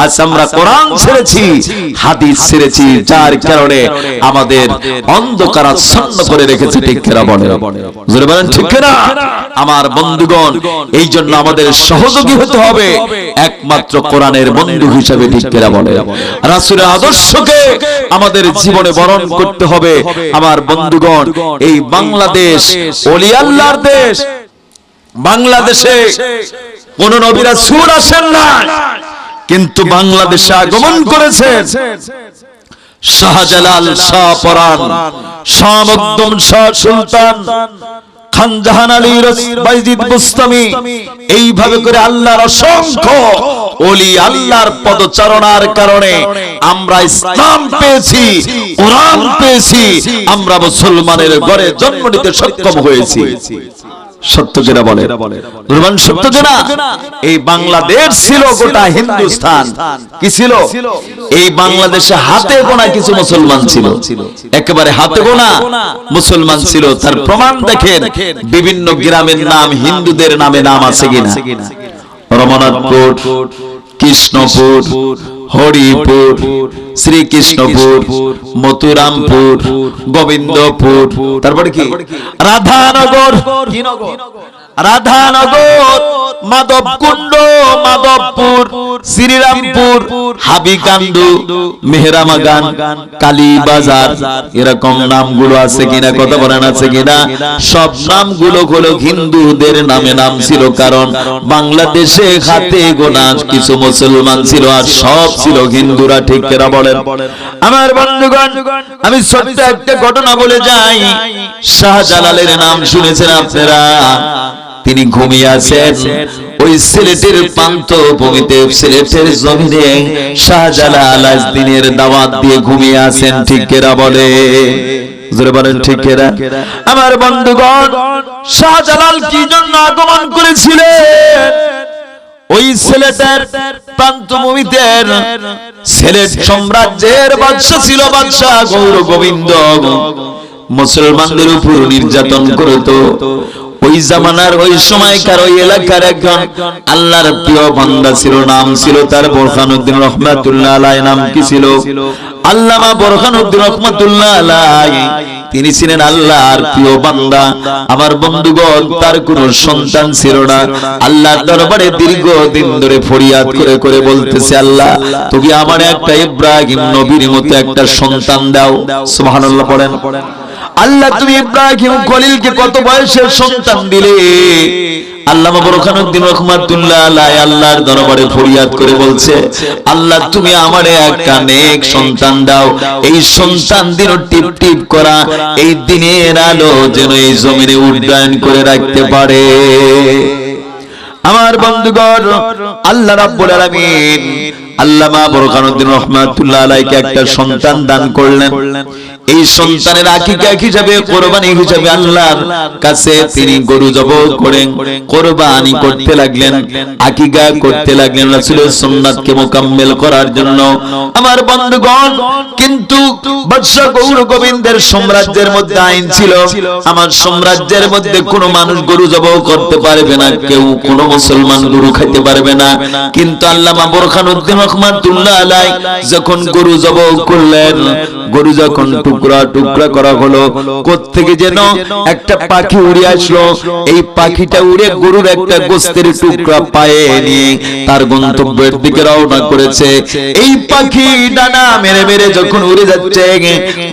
আজ আমরা কোরআন ছেড়েছি, হাদিস ছেড়েছি, যার কারণে আমাদের অন্ধকার আচ্ছন্ন করে রেখেছে। ঠিক কিনা বলেন? জোরে বলেন ঠিক কিনা? আমার বন্ধুগণ, এই জন্য আমাদের সহযোগী হতে হবে একমাত্র কোরআনের বন্ধু হিসেবে। ঠিক কিনা বলেন? রাসূলের আদর্শকে আমাদের জীবনে বরণ করতে হবে। আমার বন্ধুগণ, এই বাংলাদেশ ওলি আল্লাহর দেশ। বাংলাদেশে কোন নবী রাসূল আসেন না, কিন্তু বাংলাদেশে আগমন করেছেন শাহজালাল, শাহ পরাণ, শাহ মখদুম, শাহ সুলতান, খান জাহান আলী, বাইজিদ বুস্তামি। এইভাবে করে আল্লাহর অসংখ্য ওলি আল্লাহর পদচারণার কারণে আমরা ইসলাম পেয়েছি, কোরআন পেয়েছি, আমরা মুসলমানের ঘরে জন্ম নিতে সক্ষম হয়েছি। সত্য যেটা বলে দুর্বান, সত্য যেটা। এই বাংলাদেশ ছিল গোটা হিন্দুস্তান। কি ছিল? এই বাংলাদেশে হাতে গোনা কিছু মুসলমান ছিল, একেবারে হাতে গোনা মুসলমান ছিল। তার প্রমাণ দেখেন, বিভিন্ন গ্রামের নাম হিন্দুদের নামে নাম আছে কিনা? রমনাথপুর, কৃষ্ণপুর, হরিপুর, শ্রীকৃষ্ণপুর, মথুরামপুর, গোবিন্দপুর, তারপরে কি রাধানগর, রাধানগর, মাধবকুণ্ড, মাধবপুর, শ্রীরামপুর, হাবিকান্দু, মেহরামাগান, কালীবাজার, এরকম নামগুলো আছে কিনা? কথা বলেন আছে কিনা? সব নামগুলো হলো হিন্দুদের নামে নাম ছিল, কারণ বাংলাদেশে হাতে গোনা কিছু মুসলমান ছিল, আর সব ছিল হিন্দুরা। ঠিক কিনা বলেন? আমার বন্ধুগণ, আমি ছোট্ট একটা ঘটনা বলে যাই। শাহজালালের নাম শুনেছেন আপনারা? তিনি ঘুমিয়ে আছেন ওই সিলেটের প্রান্ত ভূমিতে, সিলেটের জমিনে শাহজালাল আজ দিনের দাওয়াত দিয়ে ঘুমিয়ে আছেন। ঠিক কিনা বলে? জোরে বলেন ঠিক কিনা? আমার বন্ধুগণ, শাহজালাল কি জন্য আগমন করেছিলেন? ওই সিলেটের প্রান্তভূমিতে সিলেট সাম্রাজ্যের বাদশা ছিল, বাদশা গৌর গোবিন্দ। মুসলমানদের উপর নির্যাতন করত। ওই জামানার ওই সময়কার ওই এলাকার একজন আল্লাহর প্রিয় বান্দা ছিল, নাম ছিল তার বোরহানউদ্দিন রহমাতুল্লাহ আলাইহি। নাম কি ছিল? আল্লামা বোরহানউদ্দিন রহমাতুল্লাহ আলাইহি। তিনি ছিলেন আল্লাহর প্রিয় বান্দা। আমার বন্ধুগণ, তার কোনো সন্তান ছিল না। আল্লাহর দরবারে দীর্ঘদিন ধরে ফরিয়াদ করে করে বলতেছে, আল্লাহ তুমি আমার একটা ইব্রাহিম নবীর মতো একটা সন্তান দাও। সুবহানাল্লাহ পড়েন। আল্লাহ তুমি ইব্রাহিম খলিলকে কত বয়সের সন্তান দিলে? আল্লামা বোরহানউদ্দিন রহমাতুল্লাহ আলাইহি আল্লাহর দরবারে ফরিয়াদ করে বলছে, আল্লাহ তুমি আমারে একটা নেক সন্তান দাও। এই সন্তান দিন টিপ টিপ করা এই দিনের আলো যেন এই জমিনে উড্ডয়ন করে রাখতে পারে। আমার বন্ধুগণ, আল্লাহ রাব্বুল আলামিন আল্লামা বোরহানউদ্দিন রহমাতুল্লাহ আলাইহিকে একটা সন্তান দান করলেন। এই সন্তানের আকিকা হিসাবে, কুরবানি হিসাবে আল্লাহর কাছে তিনি গরু জবাই করেন, কুরবানি করতে লাগলেন, আকিকা করতে লাগলেন রাসূলের সুন্নাতকে মোকাম্মেল করার জন্য। আমার বন্ধুগণ, কিন্তু বাদশা গৌর গোবিন্দের সাম্রাজ্যের মধ্যে আইন ছিল, আমার সাম্রাজ্যের মধ্যে কোনো মানুষ গরু জবাই করতে পারবে না, কেউ কোনো মুসলমান গরু খেতে পারবে না। কিন্তু আল্লামা বোরহানউদ্দিন রহমাতুল্লাহ আলাইহি যখন গরু জবাই করলেন, গরু যখন টুকরা টুকরা করা হলো, কোত্থেকে যেন একটা পাখি উড়ে আসলো। এই পাখিটা উড়ে গরুর একটা গোস্তের টুকরা পায়ে নিয়ে তার গন্তব্যের দিকে রওনা করেছে। এই পাখি ডানা মেরে মেরে যখন উড়ে যাচ্ছে,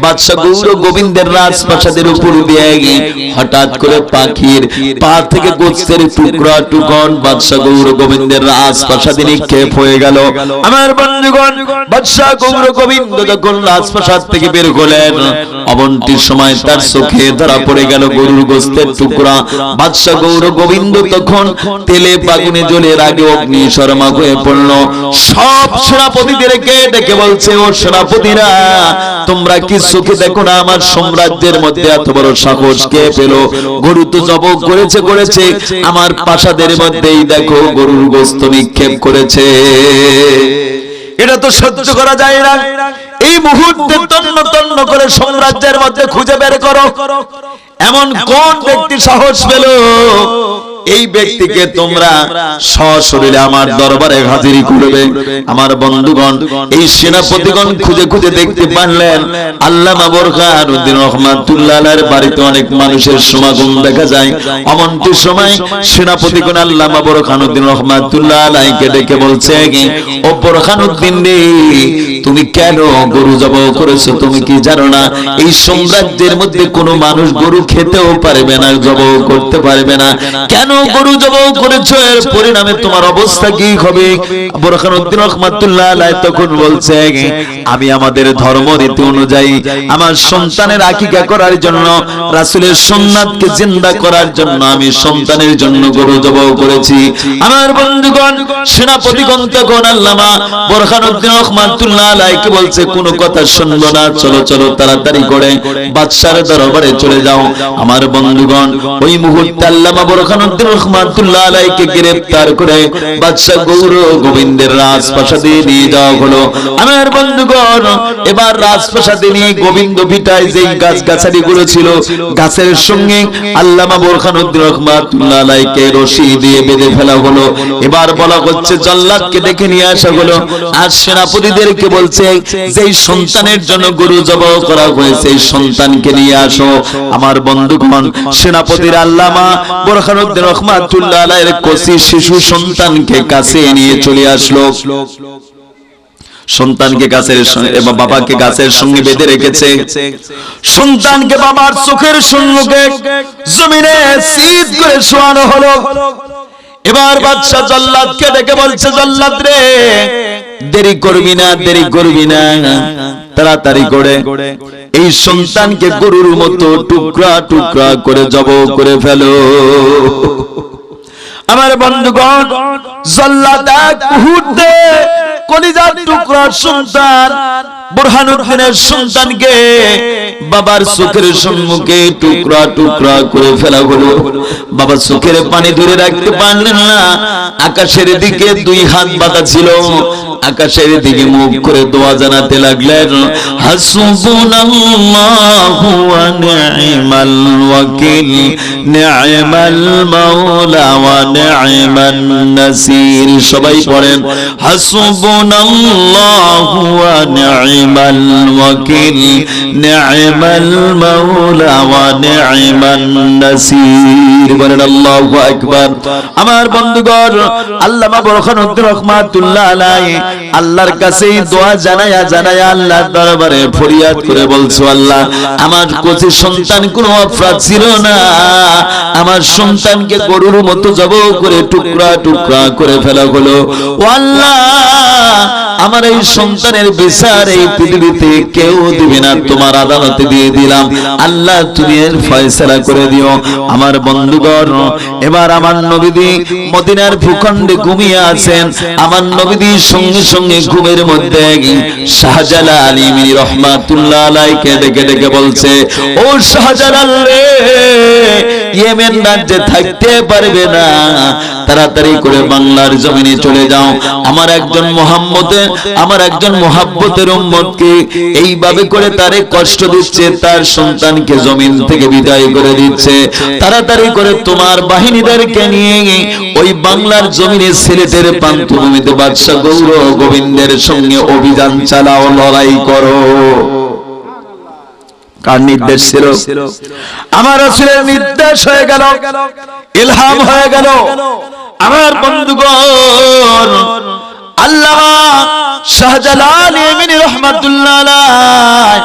বাদশা গৌর গোবিন্দের রাজপ্রাসাদের উপর দিয়ে হঠাৎ করে পাখির পা থেকে গোস্তের টুকরা টুকন বাদশা গৌর গোবিন্দের রাজপ্রাসাদে নিক্ষেপ হয়ে গেল। আমার বন্ধুগণ, বাদশা গৌর গোবিন্দ যখন রাজপ্রাসাদ থেকে বের হলেন, অবন্তির সময় তার চোখে ধরা পড়ে গেল গরুর গোস্তের টুকরা। বাদশা গৌর গোবিন্দ তখন তেলে বাগুনে জ্বলে রাগে অগ্নিশর্মা হয়ে পড়ল। সব সেনাপতিদেরকে ডেকে বলছে, ও সেনাপতিরা, তোমরা কি চোখে দেখো না আমার সাম্রাজ্যের মধ্যে এত বড় সাহস কে পেল? গরু তো জবাই করেছে, আমার প্রাসাদের মধ্যেই দেখো গরুর গোস্ত নিক্ষেপ করেছে। এটা তো সহ্য করা যায় না। এই মুহূর্তে তন্ন তন্ন করে সাম্রাজ্যের মধ্যে খুঁজে বের করো, এমন কোন ব্যক্তি সাহস পেল এই ব্যক্তিকে তোমরা সশরীরে আমার দরবারে হাজির করবে। আমার বন্ধুগণ, এই সেনাপতিগণ খুঁজে খুঁজে দেখতে পারলেন আল্লামা বোরহানউদ্দিন রহমাতুল্লাহ আলাইহির বাড়িতে অনেক মানুষের সমাগম দেখা যায়। এমনটি সময় সেনাপতিগণ আল্লামা বোরহানউদ্দিন রহমাতুল্লাহ আলাইহিকে ডেকে বলছে, ও বোরহানউদ্দিন রে, তুমি কেন গরু জবাই করেছো? তুমি কি জানো না এই সাম্রাজ্যের মধ্যে কোনো মানুষ গরু খেতেও পারবে না, জবাই করতে পারবে না? কেন গরু জবাই করেছো? এর পরিণামে তোমার অবস্থা কি হবে? বোরহানউদ্দিন রহমাতুল্লাহ আলাইহি তখন বলছে, আমি আমাদের ধর্মরীতি অনুযায়ী আমার সন্তানের আকিকা করার জন্য, রাসূলের সুন্নাতকে জিন্দা করার জন্য আমি সন্তানের জন্য গরু জবাই করেছি। আমার বন্ধুগণ, সেনাপতিগণ তখন আল্লামা বোরহানউদ্দিন রহমাতুল্লাহ আলাইহিকে বলছে, কোনো কথা শুনবো না, চলো চলো তাড়াতাড়ি করে বাদশার দরবারে চলে যাও। আমার বন্ধুগণ, ওই মুহূর্তে আল্লামা বোরহানউদ্দিন রহমাতুল্লাহ আলাইহিকে গ্রেফতার করে বাদশা গৌর গোবিন্দের রাজপ্রাসাদে নিয়ে যাওয়া হলো। আমার বন্ধুগণ, এবার রাজপ্রাসাদে নিয়ে গোবিন্দ ভিটায় যেই গাছ গাছালি গুলো ছিল, গাছের সঙ্গে আল্লামা বোরহানউদ্দিন রহমাতুল্লাহ আলাইহিকে রশি দিয়ে বেঁধে ফেলা হলো। এবার বলা হচ্ছে জল্লাদকে ডেকে নিয়ে আসা হলো। আর সেনাপতিদেরকে বলছে, যেই সন্তানের জন্য গরু জবাই করা হয়েছে এই সন্তানকে নিয়ে আসো। আমার বন্ধুগণ, সেনাপতির আল্লামা বোরহানউদ্দিন রহমাতুল্লাহ আলাইহির কচি শিশু সন্তানকে কাছে নিয়ে চলে আসলো। সন্তানকে গাছের সঙ্গে এবং বাবাকে গাছের সঙ্গে বেঁধে রেখেছে। সন্তানকে বাবার চোখের সম্মুখে জমিনে সিদ করে শোয়ানো হলো। এবার বাদশা জল্লাদকে ডেকে বলছে, জল্লাদ রে, দেরি করবি না, দেরি করবি না, তাড়াতাড়ি করে এই সন্তানকে গরুর মতো টুকরা টুকরা করে জবাই করে ফেলো। আমার বন্ধুগণ, জল্লাদ এক মুহূর্তে কলিজার টুকরা সন্তান বোরহানউদ্দিনের সন্তানকে বাবার চোখের সম্মুখে টুকরা টুকরা করে ফেলা হলো। বাবা চোখের পানি ধরে রাখতে পারলেন না। আকাশের দিকে দুই হাত বাঁধা ছিল, আকাশের দিকে মুখ করে দোয়া জানাতে লাগলেন, হাসবুনাল্লাহু ওয়া নি'মাল ওয়াকিল, নি'মাল মাওলা ওয়া নি'মান নাসির। সবাই পড়েন, হাসবুনাল্লাহু ওয়া নি'মাল ওয়াকিল, নি'মাল মাওলা ওয়া নি'মান নাসির। বলেন আল্লাহু আকবার। আমার বন্ধুগণ, আল্লামা বোরহানউদ্দিন রহমাতুল্লাহ আলাইহি আল্লাহর কাছে দোয়া জানায়া জানায়া আল্লাহর দরবারে ফরিয়াদ করে বলছো, আল্লাহ, আমার কচি সন্তান কোনো অপরাধ ছিল না, আমার সন্তানকে গরুর মতো জবাই করে টুকরা টুকরা করে ফেলা হলো। ও আল্লাহ, আমার এই সন্তানের বিচার এই পৃথিবীতে কেউ দিবে না, তোমার আদালতে দিয়ে দিলাম, আল্লাহ তুমি এর ফয়সালা করে দিও। আমার বন্ধুগণ, এবার আমার নবীজি মদিনার ভূখণ্ডে ঘুমিয়ে আছেন। আমার নবীজি সঙ্গে সঙ্গে ঘুমের মধ্যে শাহজালাল ইমানি রহমাতুল্লাহ আলাইহিকে ডেকে ডেকে বলছে, ও শাহজালাল রে, ইয়েমেন রাজ্যে থাকতে পারবে না, তাড়াতাড়ি করে বাংলার জমিনে চলে যাও। আমার একজন মুহাব্বতের উম্মতকে এইভাবে করে তারে কষ্ট দিচ্ছে, তার সন্তানকে জমিন থেকে বিদায় করে দিচ্ছে। তাড়াতাড়ি করে তোমার বাহিনীদেরকে নিয়ে ওই বাংলার জমিনে সিলেটের প্রান্তভূমিতে বাদশা গৌর গোবিন্দের সঙ্গে অভিযান চালাও, লড়াই করো। কার নির্দেশ ছিল? আমার রাসূলের নির্দেশ হয়ে গেল, ইলহাম হয়ে গেল। আমার বন্ধুগণ, আল্লামা শাহজালাল ইমানি রহমাতুল্লাহ আলাইহি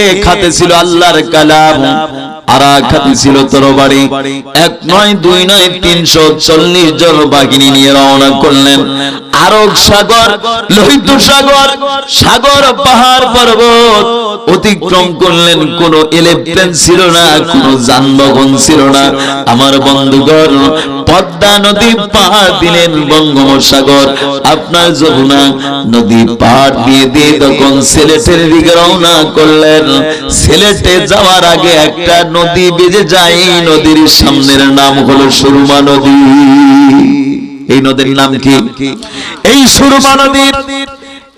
এক হাতে ছিল আল্লাহর কালাম, আর এক হাতে ছিল তরবারি। এক নয়, দুই নয়, 340 জন বাহিনী নিয়ে রওনা করলেন। আরব সাগর, লোহিত সাগর, সাগর, পাহাড় পর্বত অতিক্রম করলেন। কোনো এরোপ্লেন ছিল না, কোনো যানবাহন ছিল না। আমার বন্ধুগণ, পদ্মা নদী পার দিলেন, বঙ্গোপসাগর, আপনার যমুনা নদী পার দিয়ে দিয়ে তখন সিলেটের দিকে রওনা করলেন। সিলেটে যাওয়ার আগে একটা নদী বেজে যায়, নদীর সামনের নাম হলো সুরমা নদী। এই নদীর নাম কি? এই সুরমা নদীর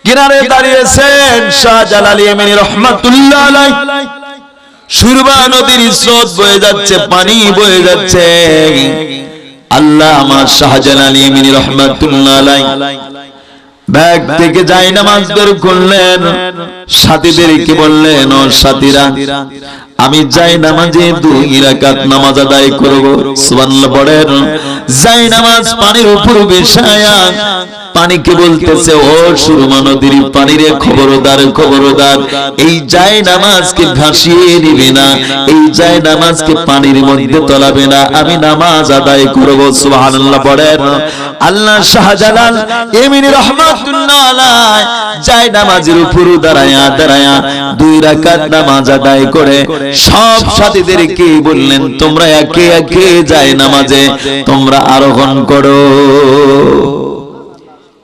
কিনারে দাঁড়িয়েছেন শাহজালাল ইমানি রহমাতুল্লাহ আলাইহি। সুরমা নদীর স্রোত বয়ে যাচ্ছে, পানি বয়ে যাচ্ছে। আল্লামা শাহজালাল ইয়ামিনী রাহমাতুল্লাহ আলাইহি ব্যাগ থেকে জায়নামাজ বের করলেন, সাথীদেরকে বললেন, ও সাথীরা, আমি জায়নামাজে 2 রাকাত নামাজ আদায় করব। সুবহানাল্লাহ পড়েন। জায়নামাজ পানির উপর বিছায়া পানিকে বলতেছে, ও সুরমা নদীর পানিরে খবরদার খবরদার, এই জায়নামাজকে ভাসিয়ে দিবে না, এই জায়নামাজকে পানির মধ্যে তলাবে না, আমি নামাজ আদায় করব। সুবহানাল্লাহ পড়েন। আল্লাহ শাহজালাল ইয়ামিনী রাহমাতুল্লাহ আলাইহি জায়নামাজের উপর দাঁড়ায়া দাঁড়ায়া 2 রাকাত নামাজ আদায় করে সব সাথীদেরকে বললেন, তোমরা একে একে জায়নামাজে তোমরা আরোহণ করো।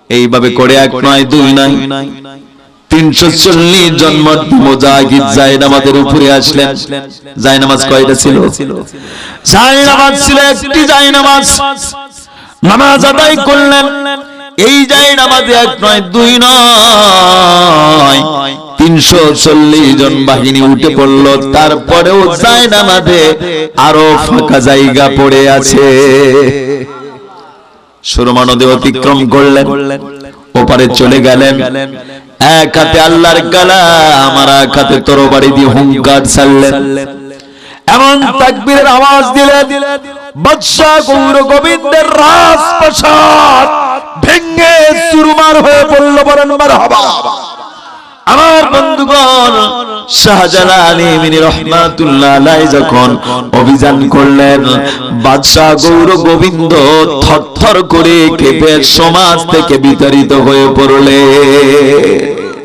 এইভাবে করে 1 নয় 2 নয় 340 জন মুজাহিদ জায়নামাজের উপরে আসলেন। জায়নামাজ কয়টা ছিল? জায়নামাজ ছিল একটি জায়নামাজ। নামাজ আদায় করলেন। এই জায়নামাজে 1 নয় 2 নয় 340 জন বাহিনী উঠে পড়ল। তারপরেও জায়নামাজে আরো ফাঁকা জায়গা পড়ে আছে। সুরমা নদী অতিক্রম করলেন, ওপারে চলে গেলেন। এক হাতে আল্লাহর কালাম আর এক হাতে তরবারি দিয়ে হুঙ্কার ছাড়লেন। এমন তাকবীরের আওয়াজ দিলেন, বাদশা গৌর গোবিন্দের রাজপ্রাসাদ ভেঙে চুরমার হয়ে পড়ল। বলেন মারহাবা। আমার বন্ধুগণ, শাহজালাল ইয়ামিনী রাহমাতুল্লাহ আলাইহি যখন অভিযান করলেন, বাদশা গৌর গোবিন্দ থরথর করে কেঁপে সমাজ থেকে বিতাড়িত হয়ে পড়লেন।